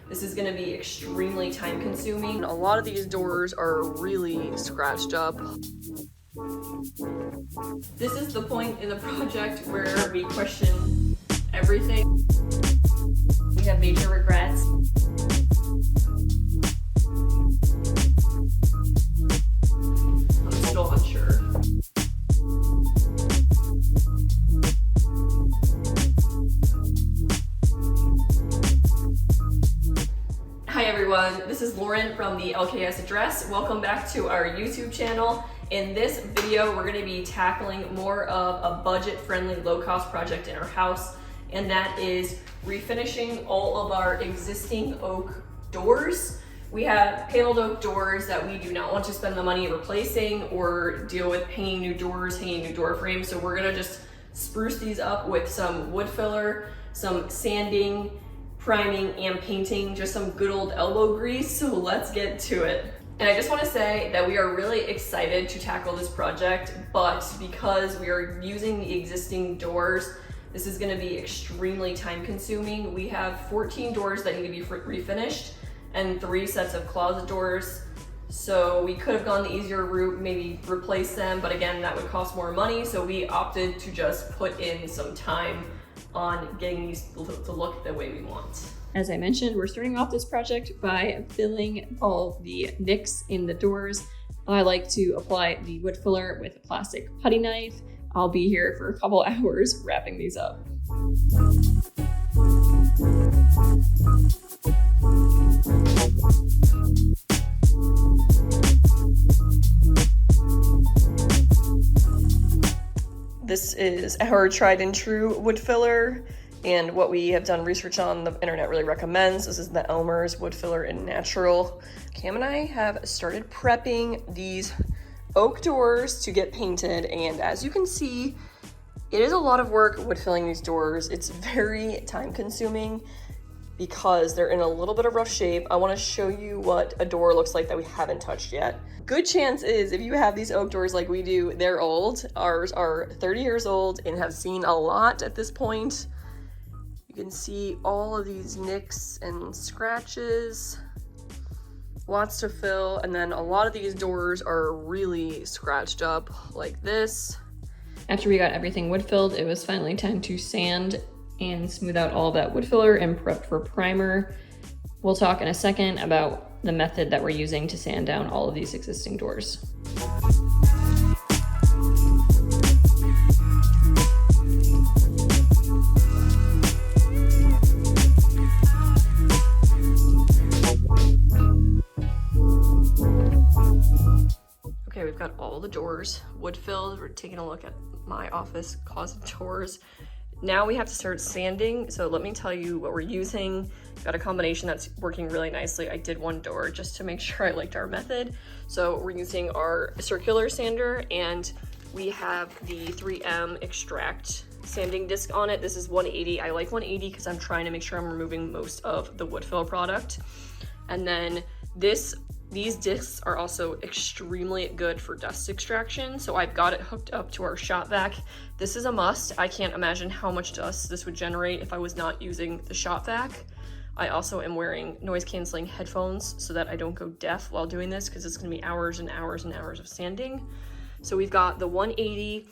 This is gonna be extremely time consuming. A lot of these doors are really scratched up. This is the point in the project where we question everything. We have major regrets. I'm still unsure. Hi everyone, this is Lauren from the LKS Address. Welcome back to our YouTube channel. In this video, we're going to be tackling more of a budget-friendly, low-cost project in our house, and that is refinishing all of our existing oak doors. We have paneled oak doors that we do not want to spend the money replacing or deal with hanging new doors, hanging new door frames, so we're going to just spruce these up with some wood filler, some sanding, priming, and painting, just some good old elbow grease. So let's get to it. And I just want to say that we are really excited to tackle this project, but because we are using the existing doors, this is going to be extremely time consuming. We have 14 doors that need to be refinished and 3 sets of closet doors. So we could have gone the easier route, maybe replace them, but again, that would cost more money. So we opted to just put in some time on getting these to look the way we want. As I mentioned, we're starting off this project by filling all the nicks in the doors. I like to apply the wood filler with a plastic putty knife. I'll be here for a couple hours wrapping these up. This is our tried and true wood filler, and what we have done research on, the internet really recommends. This is the Elmer's wood filler in natural. Cam and I have started prepping these oak doors to get painted, and as you can see, it is a lot of work wood filling these doors. It's very time consuming because they're in a little bit of rough shape. I want to show you what a door looks like that we haven't touched yet. Good chance is if you have these oak doors like we do, they're old. Ours are 30 years old and have seen a lot at this point. You can see all of these nicks and scratches, lots to fill, and then a lot of these doors are really scratched up like this. After we got everything wood filled, it was finally time to sand and smooth out all that wood filler and prep for primer. We'll talk in a second about the method that we're using to sand down all of these existing doors. Okay, we've got all the doors wood filled. We're taking a look at my office closet doors. Now we have to start sanding, so let me tell you what we're using. Got a combination that's working really nicely. I did one door just to make sure I liked our method. So we're using our circular sander, and we have the 3M Extract sanding disc on it. This is 180. I like 180 because I'm trying to make sure I'm removing most of the wood fill product. And then these discs are also extremely good for dust extraction. So I've got it hooked up to our shop vac. This is a must. I can't imagine how much dust this would generate if I was not using the shop vac. I also am wearing noise canceling headphones so that I don't go deaf while doing this, because it's gonna be hours and hours and hours of sanding. So we've got the 180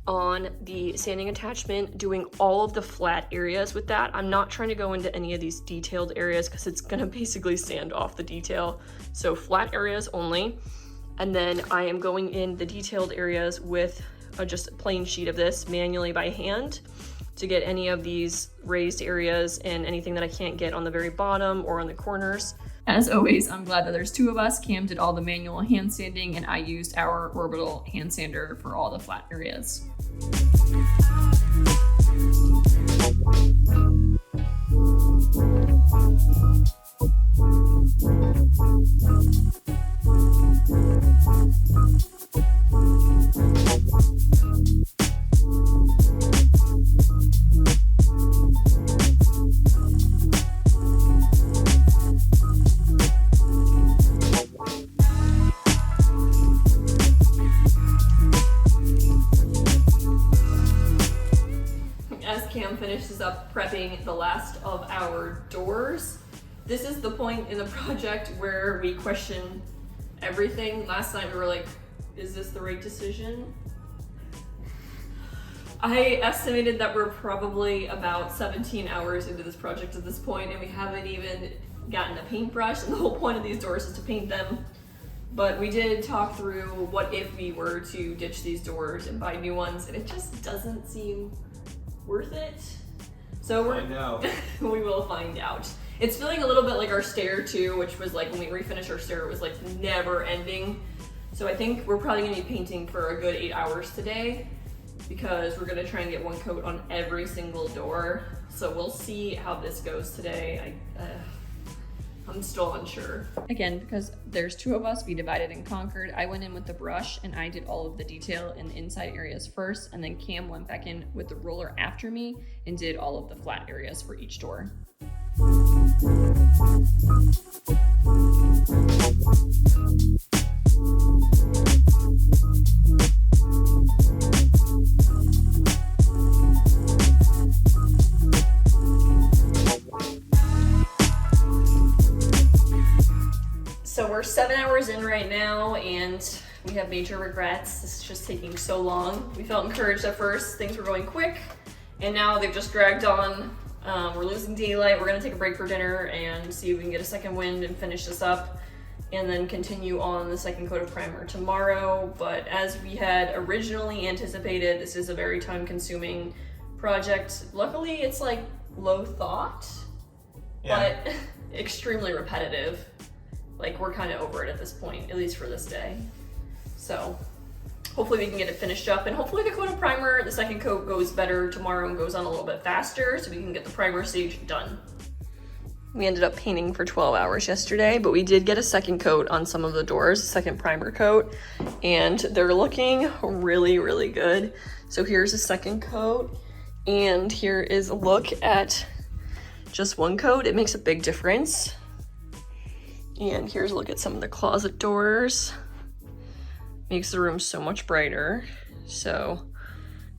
on the sanding attachment, doing all of the flat areas with that. I'm not trying to go into any of these detailed areas because it's gonna basically sand off the detail. So flat areas only. And then I am going in the detailed areas with just a plain sheet of this manually by hand to get any of these raised areas and anything that I can't get on the very bottom or on the corners. As always, I'm glad that there's 2 of us. Cam did all the manual hand sanding, and I used our orbital hand sander for all the flat areas. Cam finishes up prepping the last of our doors. This is the point in the project where we question everything. Last night we were like, is this the right decision? I estimated that we're probably about 17 hours into this project at this point, and we haven't even gotten a paintbrush, and the whole point of these doors is to paint them. But we did talk through what if we were to ditch these doors and buy new ones, and it just doesn't seem worth it. So we will find out. It's feeling a little bit like our stair too, which was like when we refinished our stair, it was like never ending. So I think we're probably gonna be painting for a good 8 hours today because we're gonna try and get one coat on every single door. So we'll see how this goes today. I'm still unsure. Again, because there's two of us, we divided and conquered. I went in with the brush and I did all of the detail in the inside areas first, and then Cam went back in with the roller after me and did all of the flat areas for each door. So we're 7 hours in right now and we have major regrets. This is just taking so long. We felt encouraged at first, things were going quick, and now they've just dragged on. We're losing daylight. We're gonna take a break for dinner and see if we can get a second wind and finish this up, and then continue on the second coat of primer tomorrow. But as we had originally anticipated, this is a very time-consuming project. Luckily, it's like low thought, but extremely repetitive. Like, we're kind of over it at this point, at least for this day. So hopefully we can get it finished up, and hopefully the coat of primer, the second coat, goes better tomorrow and goes on a little bit faster so we can get the primer stage done. We ended up painting for 12 hours yesterday, but we did get a second coat on some of the doors, second primer coat, and they're looking really, really good. So here's a second coat, and here is a look at just one coat. It makes a big difference. And here's a look at some of the closet doors. Makes the room so much brighter. So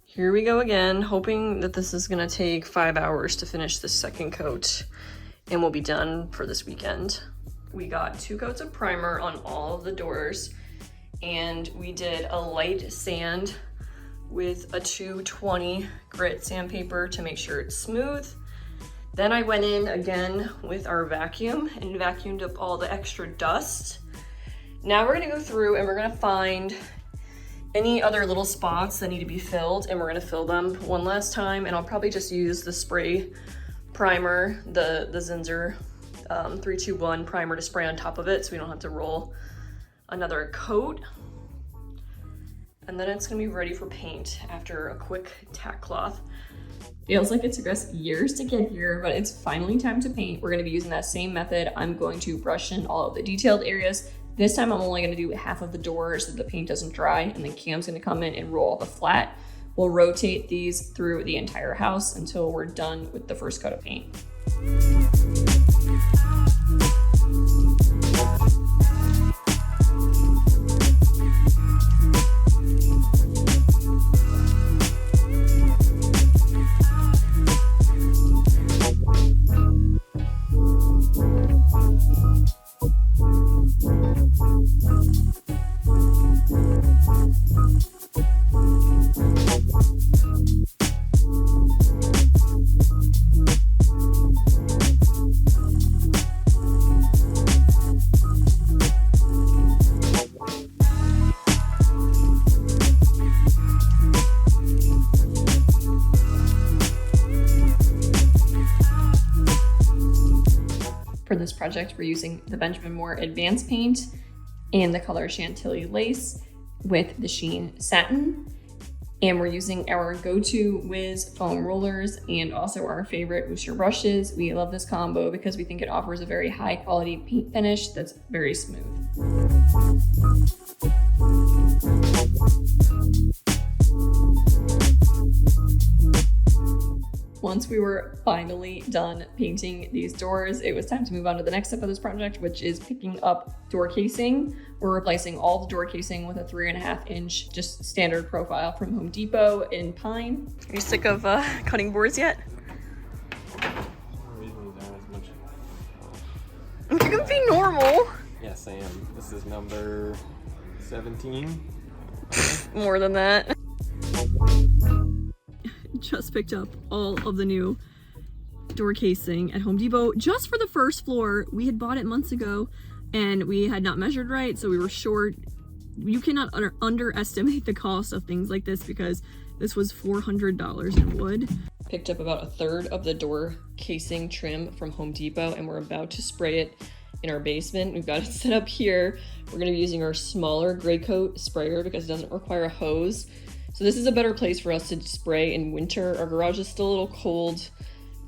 here we go again, hoping that this is gonna take 5 hours to finish the second coat, and we'll be done for this weekend. We got 2 coats of primer on all of the doors, and we did a light sand with a 220 grit sandpaper to make sure it's smooth. Then I went in again with our vacuum and vacuumed up all the extra dust. Now we're gonna go through and we're gonna find any other little spots that need to be filled, and we're gonna fill them one last time, and I'll probably just use the spray primer, the Zinsser 321 primer to spray on top of it so we don't have to roll another coat. And then it's gonna be ready for paint after a quick tack cloth. Feels like it took us years to get here, but it's finally time to paint. We're gonna be using that same method. I'm going to brush in all of the detailed areas. This time I'm only gonna do half of the doors so the paint doesn't dry, and then Cam's gonna come in and roll the flat. We'll rotate these through the entire house until we're done with the first coat of paint. For this project, we're using the Benjamin Moore Advanced Paint and the color Chantilly Lace with the sheen Satin. And we're using our go-to Wiz foam rollers and also our favorite booster brushes. We love this combo because we think it offers a very high quality paint finish that's very smooth. Once we were finally done painting these doors, it was time to move on to the next step of this project, which is picking up door casing. We're replacing all the door casing with a 3.5 inch, just standard profile from Home Depot in pine. Are you sick of cutting boards yet? normal. Yes, I am. This is number 17. More than that. Just picked up all of the new door casing at Home Depot just for the first floor. We had bought it months ago and we had not measured right, so we were short. You cannot underestimate the cost of things like this because this was $400 in wood. Picked up about a third of the door casing trim from Home Depot and we're about to spray it in our basement. We've got it set up here. We're gonna be using our smaller gray coat sprayer because it doesn't require a hose. So this is a better place for us to spray in winter. Our garage is still a little cold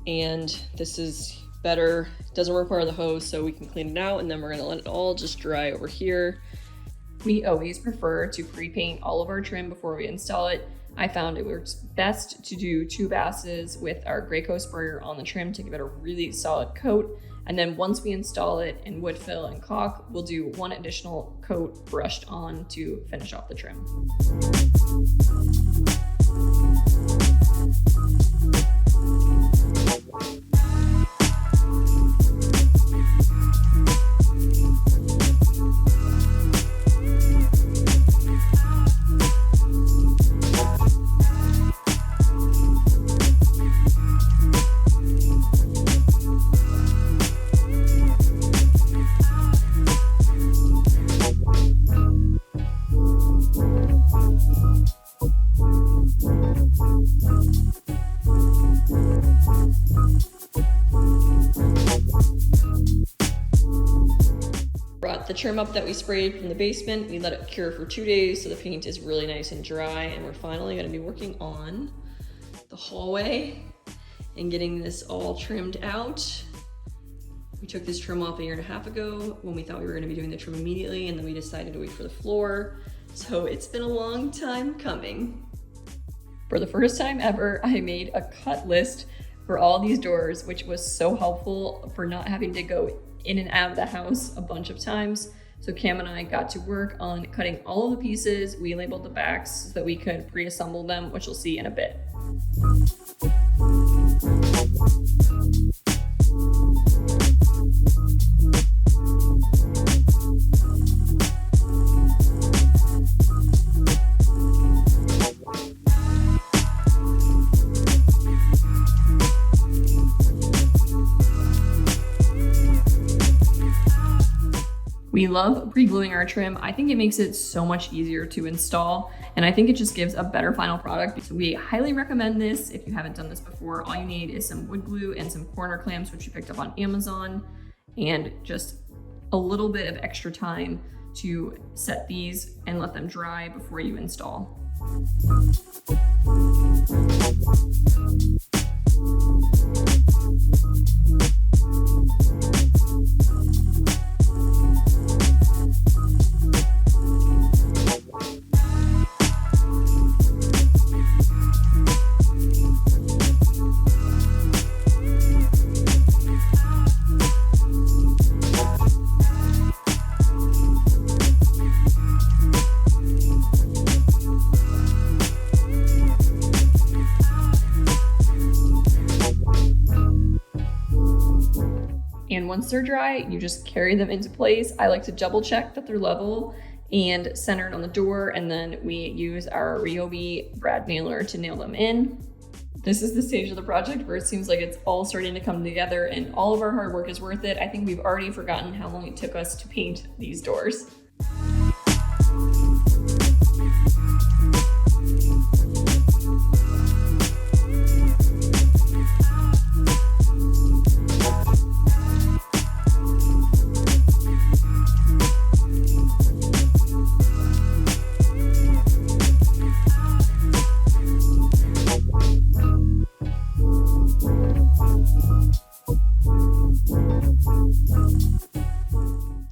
and this is better. It doesn't require the hose, so we can clean it out and then we're gonna let it all just dry over here. We always prefer to pre-paint all of our trim before we install it. I found it works best to do 2 passes with our gray coat sprayer on the trim to give it a really solid coat. And then once we install it in wood fill and caulk, we'll do 1 additional coat brushed on to finish off the trim. Brought the trim up that we sprayed from the basement. We let it cure for 2 days so the paint is really nice and dry, and we're finally going to be working on the hallway and getting this all trimmed out. We took this trim off 1.5 years ago when we thought we were going to be doing the trim immediately, and then we decided to wait for the floor. So it's been a long time coming. For the first time ever, I made a cut list for all these doors, which was so helpful for not having to go in and out of the house a bunch of times. So Cam and I got to work on cutting all of the pieces. We labeled the backs so that we could pre-assemble them, which you'll see in a bit. We love pre-gluing our trim. I think it makes it so much easier to install, and I think it just gives a better final product. So we highly recommend this if you haven't done this before. All you need is some wood glue and some corner clamps, which you picked up on Amazon, and just a little bit of extra time to set these and let them dry before you install. And once they're dry, you just carry them into place. I like to double check that they're level and centered on the door, and then we use our Ryobi brad nailer to nail them in. This is the stage of the project where it seems like it's all starting to come together and all of our hard work is worth it. I think we've already forgotten how long it took us to paint these doors.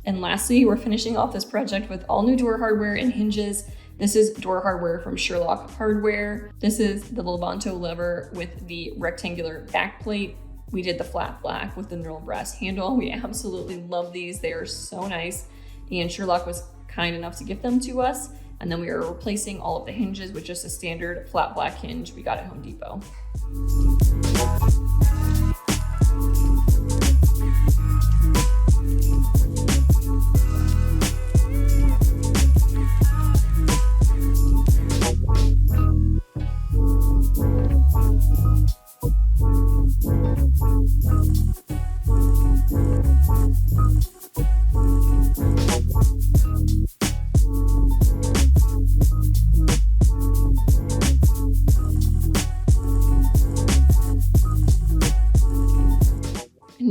And lastly, we're finishing off this project with all new door hardware and hinges. This is door hardware from Sherlock Hardware. This is the Levanto lever with the rectangular back plate. We did the flat black with the knurled brass handle. We absolutely love these. They are so nice. And Sherlock was kind enough to give them to us. And then we are replacing all of the hinges with just a standard flat black hinge we got at Home Depot.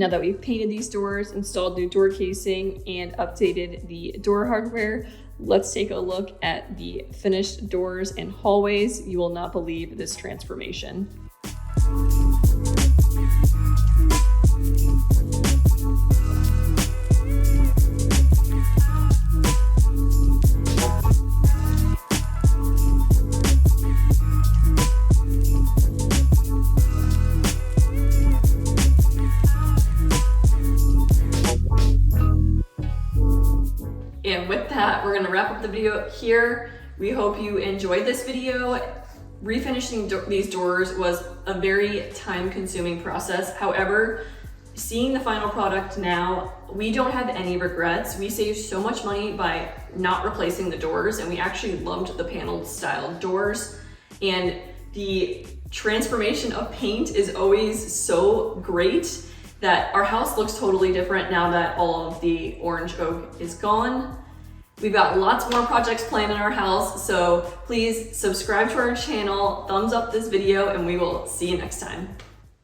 Now that we've painted these doors, installed new door casing, and updated the door hardware, let's take a look at the finished doors and hallways. You will not believe this transformation. And with that, we're gonna wrap up the video here. We hope you enjoyed this video. Refinishing these doors was a very time-consuming process. However, seeing the final product now, we don't have any regrets. We saved so much money by not replacing the doors, and we actually loved the paneled style doors. And the transformation of paint is always so great that our house looks totally different now that all of the orange oak is gone. We've got lots more projects planned in our house, so please subscribe to our channel, thumbs up this video, and we will see you next time.